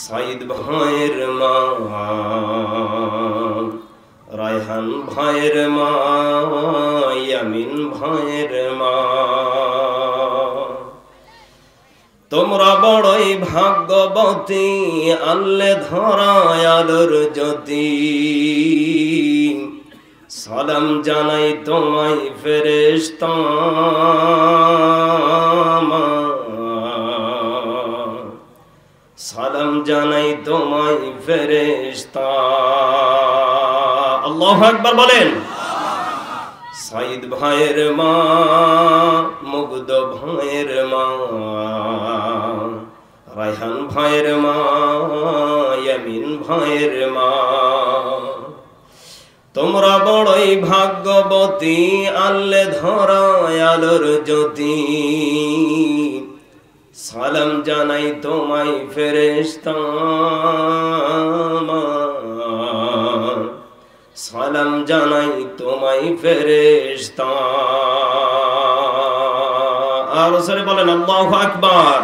সাইদ ভাইয়ের মা, রায়হান ভাইয়ের মা, ইয়ামিন ভাইয়ের মা, তোমরা বড়ই ভাগ্যবতী, আল্লে ধরায় আলোর জ্যোতি। সালাম জানাই তোমায় ফেরেশতা, সালাম জানাই তোমায় ফেরেশতা। আল্লাহু আকবার বলেন। সাইদ ভাইয়ের মা, মুগ্ধ ভাইয়ের মা, রায়হান ভাইয়ের মা, ইয়ামিন ভাইয়ের মা, তোমরা বড়ই ভাগ্যবতী, আল্লে ধরায় আলোর জ্যোতি। সালাম জানাই তোমায় ফেরেশতা, সালাম জানাই তোমায় ফেরেশতা। আর সরে বলেন আল্লাহু আকবার।